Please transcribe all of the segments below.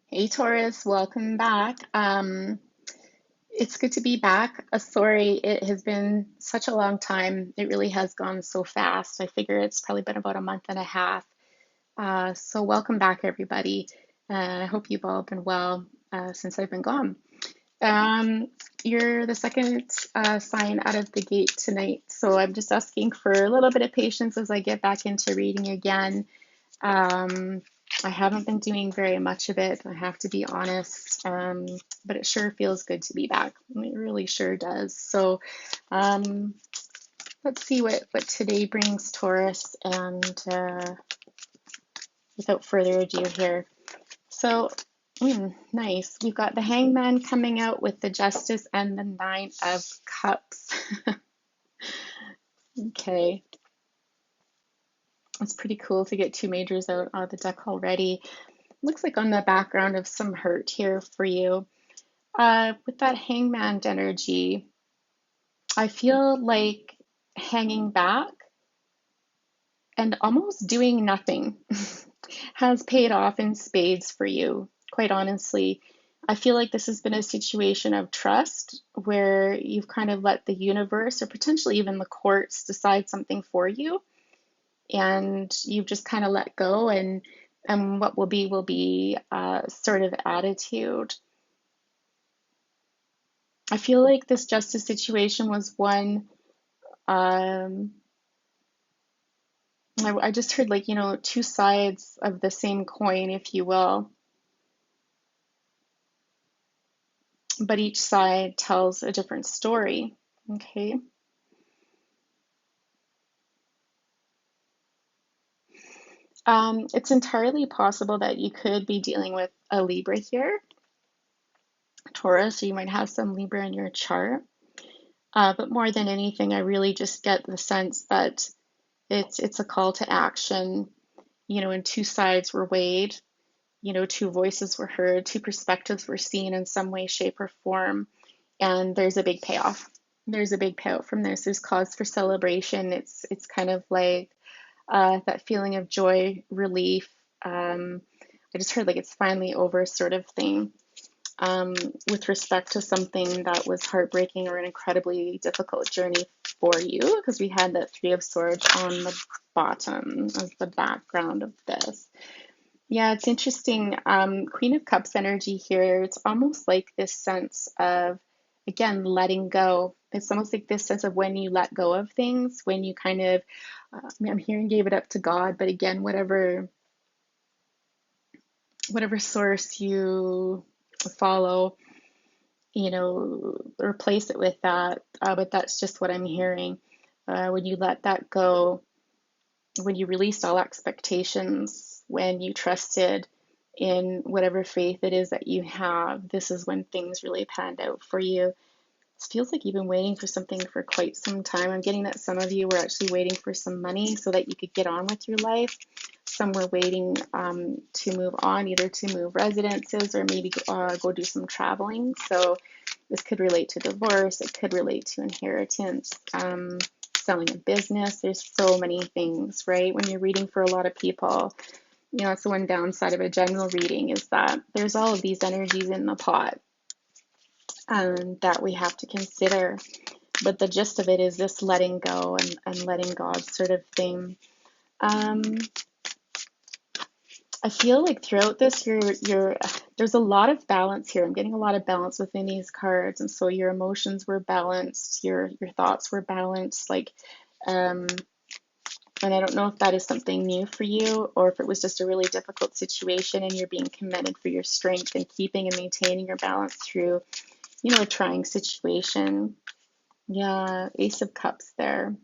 Hey Taurus, welcome back. It's good to be back. Sorry, it has been such a long time. It really has gone so fast. I figure it's probably been about a month and a half. So welcome back, everybody. I hope you've all been well since I've been gone. Um, you're the second sign out of the gate tonight, so I'm just asking for a little bit of patience as I get back into reading again. Um, I haven't been doing very much of it, I have to be honest, but it sure feels good to be back. It really sure does. So um, let's see what today brings, Taurus, and without further ado here. So, nice. We've got the Hangman coming out with the Justice and the Nine of Cups. Okay, it's pretty cool to get two majors out of the deck already. Looks like on the background of some hurt here for you. With that hangman energy, I feel like hanging back and almost doing nothing has paid off in spades for you, quite honestly. I feel like this has been a situation of trust where you've kind of let the universe or potentially even the courts decide something for you, and you've just kind of let go, and what will be sort of attitude. I feel like this justice situation was one, I just heard like, two sides of the same coin, if you will, but each side tells a different story. Okay. It's entirely possible that you could be dealing with a Libra here, Taurus, or you might have some Libra in your chart. But more than anything, I really just get the sense that it's a call to action, and two sides were weighed, two voices were heard, two perspectives were seen in some way, shape, or form, and there's a big payoff. There's a big payoff from this. There's cause for celebration. It's kind of like that feeling of joy, relief. I just heard like it's finally over, sort of thing. Um, with respect to something that was heartbreaking or an incredibly difficult journey for you, because we had that Three of Swords on the bottom of the background of this. Yeah, it's interesting. Queen of Cups energy here, it's almost like this sense of, again, letting go. It's almost like this sense of when you let go of things, when you kind of, I'm hearing gave it up to God, but again, whatever source you follow, replace it with that. But that's just what I'm hearing. When you let that go, when you released all expectations, when you trusted in whatever faith it is that you have, this is when things really panned out for you. It feels like you've been waiting for something for quite some time. I'm getting that some of you were actually waiting for some money so that you could get on with your life. Some were waiting to move on, either to move residences or maybe go do some traveling. So this could relate to divorce. It could relate to inheritance, selling a business. There's so many things, right? When you're reading for a lot of people, that's the one downside of a general reading, is that there's all of these energies in the pot that we have to consider. But the gist of it is this letting go and letting God sort of thing. Um, I feel like throughout this, there's a lot of balance here. I'm getting a lot of balance within these cards, and so your emotions were balanced, your thoughts were balanced. Like, and I don't know if that is something new for you, or if it was just a really difficult situation, and you're being commended for your strength and keeping and maintaining your balance through, a trying situation. Yeah, Ace of Cups there.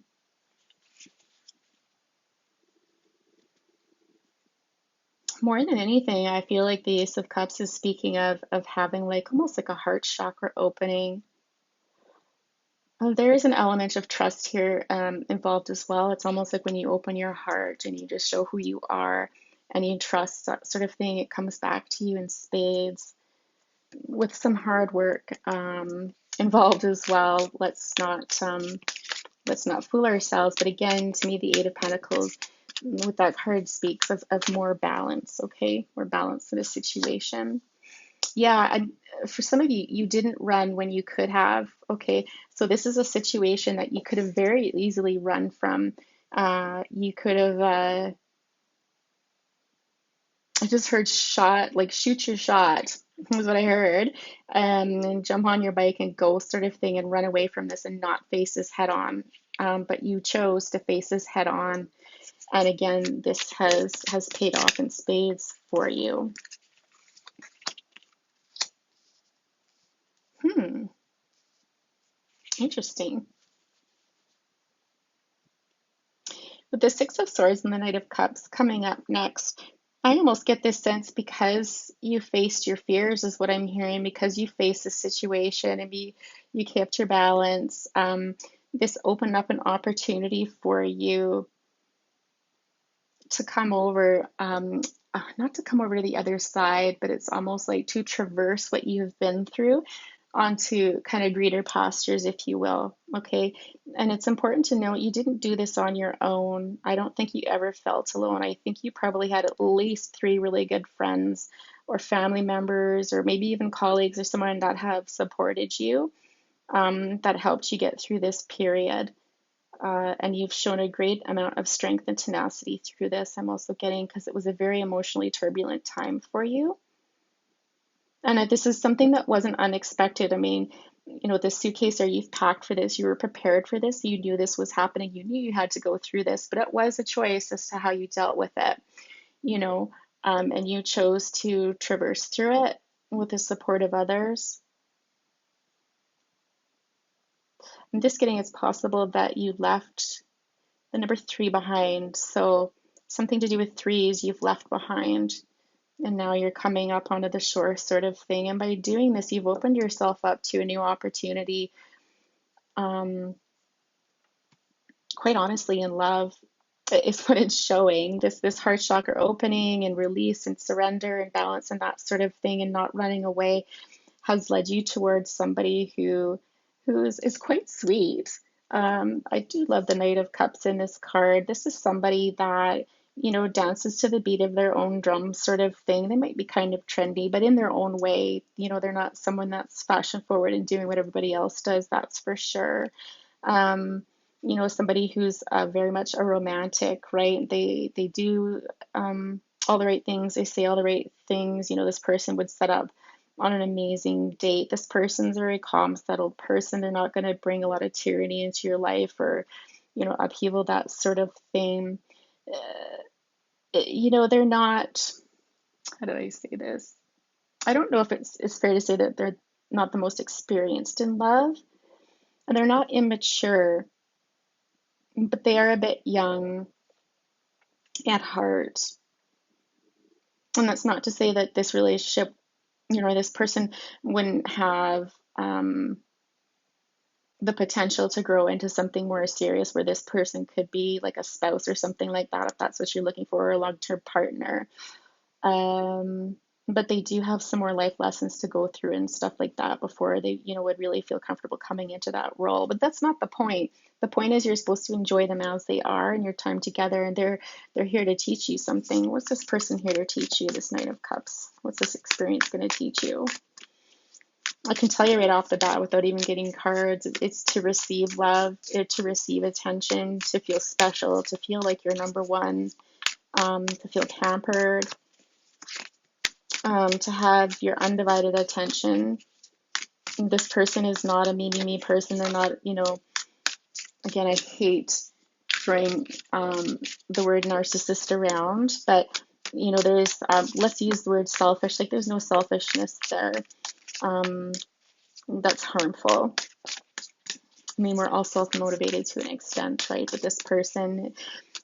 More than anything, I feel like the Ace of Cups is speaking of having like almost like a heart chakra opening. There is an element of trust here involved as well. It's almost like when you open your heart and you just show who you are and you trust, that sort of thing, it comes back to you in spades with some hard work involved as well. Let's not fool ourselves. But again, to me, the Eight of Pentacles with that card speaks of more balance, okay? More balance in a situation. Yeah, and for some of you, you didn't run when you could have. Okay, so this is a situation that you could have very easily run from. You could have, I just heard shot, like shoot your shot, was what I heard. And jump on your bike and go sort of thing and run away from this and not face this head on. But you chose to face this head on. And again, this has paid off in spades for you. Hmm, interesting. With the Six of Swords and the Knight of Cups coming up next, I almost get this sense because you faced your fears, is what I'm hearing, because you faced the situation and you kept your balance. This opened up an opportunity for you to come over, not to come over to the other side, but it's almost like to traverse what you've been through onto kind of greener pastures, if you will. Okay. And it's important to note you didn't do this on your own. I don't think you ever felt alone. I think you probably had at least three really good friends or family members, or maybe even colleagues or someone that have supported you, that helped you get through this period. And you've shown a great amount of strength and tenacity through this. I'm also getting, because it was a very emotionally turbulent time for you. And this is something that wasn't unexpected. I mean, the suitcase or you've packed for this, you were prepared for this, you knew this was happening, you knew you had to go through this, but it was a choice as to how you dealt with it, you know, and you chose to traverse through it with the support of others. I'm just getting it's possible that you left the number three behind. So something to do with threes you've left behind. And now you're coming up onto the shore, sort of thing. And by doing this, you've opened yourself up to a new opportunity. Um, Quite honestly, in love is what it's showing. This heart chakra opening and release and surrender and balance and that sort of thing, and not running away, has led you towards somebody who is quite sweet. I do love the Knight of Cups in this card. This is somebody that, dances to the beat of their own drum, sort of thing. They might be kind of trendy, but in their own way. They're not someone that's fashion forward and doing what everybody else does, that's for sure. Um, Somebody who's very much a romantic, right? They do all the right things. They say all the right things. This person would set up on an amazing date. This person's a very calm, settled person. They're not going to bring a lot of tyranny into your life or, upheaval, that sort of thing. They're not, how do I say this? I don't know if it's fair to say that they're not the most experienced in love, and they're not immature, but they are a bit young at heart. And that's not to say that this relationship, this person wouldn't have the potential to grow into something more serious, where this person could be like a spouse or something like that, if that's what you're looking for, or a long-term partner. Um, but they do have some more life lessons to go through and stuff like that before they, would really feel comfortable coming into that role. But that's not the point. The point is you're supposed to enjoy them as they are and your time together, and they're here to teach you something. What's this person here to teach you, this Knight of Cups? What's this experience going to teach you? I can tell you right off the bat without even getting cards, it's to receive love, to receive attention, to feel special, to feel like you're number one, to feel pampered, to have your undivided attention. This person is not a me person. They're not, again, I hate throwing the word narcissist around, but, there's, let's use the word selfish. Like, there's no selfishness there. That's harmful. I mean, we're all self-motivated to an extent, right? But this person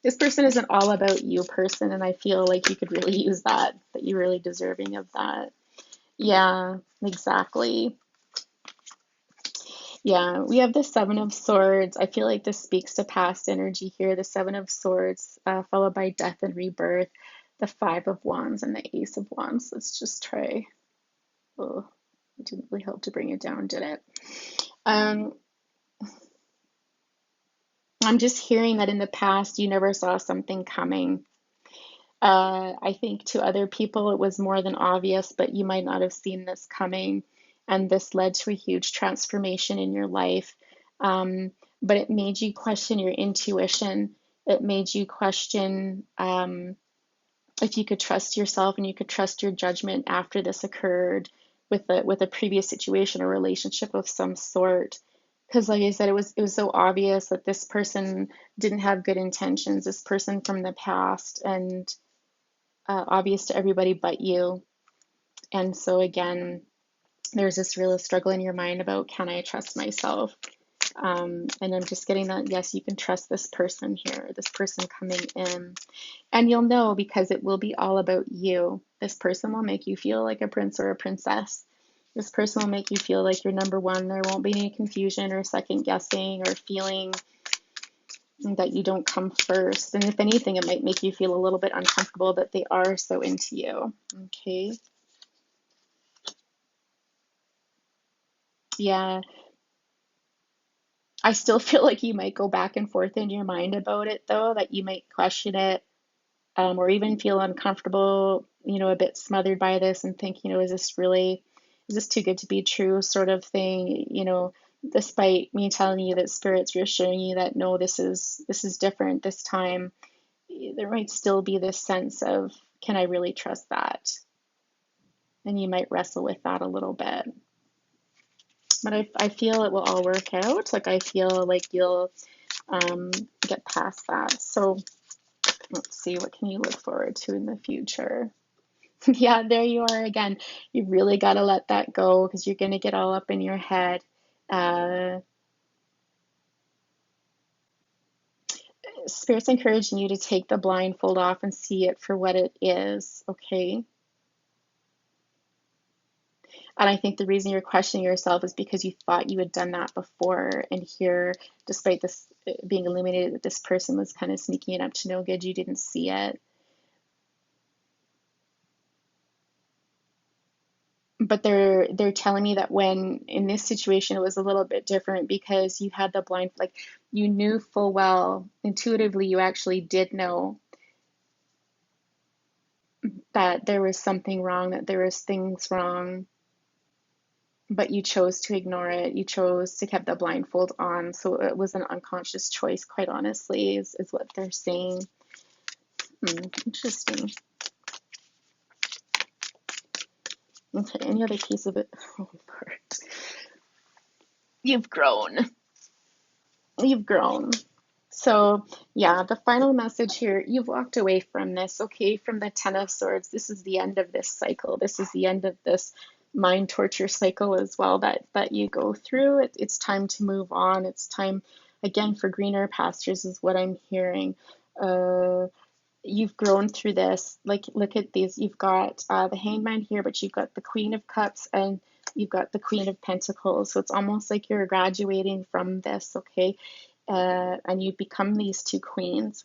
isn't all about you, person, and I feel like you could really use that you're really deserving of that. Yeah, exactly. Yeah, we have the Seven of Swords. I feel like this speaks to past energy here. The Seven of Swords, followed by death and rebirth, the Five of Wands, and the Ace of Wands. Let's just try. Oh, it didn't really help to bring it down, did it? Um, I'm just hearing that in the past you never saw something coming. I think to other people it was more than obvious, but you might not have seen this coming. And this led to a huge transformation in your life. Um, but it made you question your intuition. It made you question if you could trust yourself and you could trust your judgment after this occurred with a previous situation or relationship of some sort. Because like I said, it was so obvious that this person didn't have good intentions, this person from the past, and obvious to everybody but you. And so again, there's this real struggle in your mind about, can I trust myself? And I'm just getting that, yes, you can trust this person here, this person coming in. And you'll know because it will be all about you. This person will make you feel like a prince or a princess. This person will make you feel like you're number one. There won't be any confusion or second guessing or feeling that you don't come first. And if anything, it might make you feel a little bit uncomfortable that they are so into you. Okay. Yeah. I still feel like you might go back and forth in your mind about it, though, that you might question it, or even feel uncomfortable, a bit smothered by this and think, is this too good to be true sort of thing, despite me telling you that spirit's reassuring you that no, this is different this time, there might still be this sense of, can I really trust that? And you might wrestle with that a little bit. But I feel it will all work out. Like I feel like you'll get past that. So let's see, what can you look forward to in the future? Yeah, there you are again. You really got to let that go because you're going to get all up in your head. Uh, Spirit's encouraging you to take the blindfold off and see it for what it is, okay? And I think the reason you're questioning yourself is because you thought you had done that before. And here, despite this being illuminated that this person was kind of sneaking it up to no good, you didn't see it. But they're telling me that when in this situation it was a little bit different because you had the blind, like you knew full well, intuitively you actually did know that there was something wrong, that there was things wrong, but you chose to ignore it. You chose to keep the blindfold on. So it was an unconscious choice, quite honestly, is what they're saying. Interesting. Okay, any other piece of it? Oh, Lord. You've grown. You've grown. So, yeah, the final message here, you've walked away from this, okay? From the Ten of Swords, this is the end of this cycle. This is the end of this mind torture cycle as well that you go through. It's time to move on. It's time, again, for greener pastures is what I'm hearing. You've grown through this. Like, look at these. You've got the Hangman here, but you've got the Queen of Cups and you've got the Queen of Pentacles. So it's almost like you're graduating from this, okay? And you become these two queens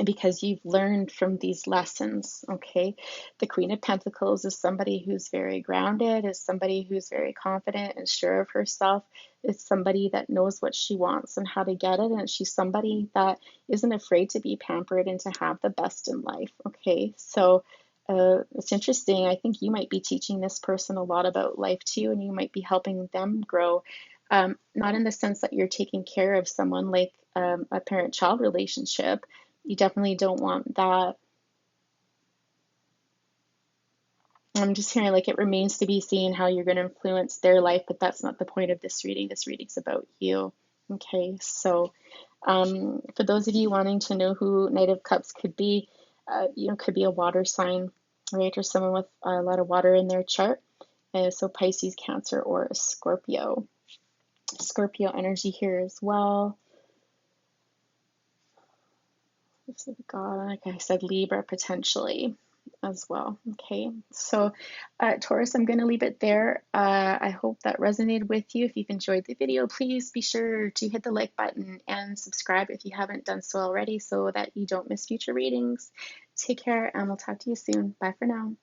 because you've learned from these lessons, okay? The Queen of Pentacles is somebody who's very grounded, is somebody who's very confident and sure of herself, is somebody that knows what she wants and how to get it, and she's somebody that isn't afraid to be pampered and to have the best in life, okay? So it's interesting. I think you might be teaching this person a lot about life too, and you might be helping them grow. Not in the sense that you're taking care of someone like a parent-child relationship. You definitely don't want that. I'm just hearing like it remains to be seen how you're going to influence their life, but that's not the point of this reading. This reading's about you. Okay, so for those of you wanting to know who Knight of Cups could be, could be a water sign, right? Or someone with a lot of water in their chart. So Pisces, Cancer, or Scorpio. Scorpio energy here as well. God, like I said, Libra potentially as well. Okay, so Taurus, I'm going to leave it there. I hope that resonated with you. If you've enjoyed the video, please be sure to hit the like button and subscribe if you haven't done so already so that you don't miss future readings. Take care, and we'll talk to you soon. Bye for now.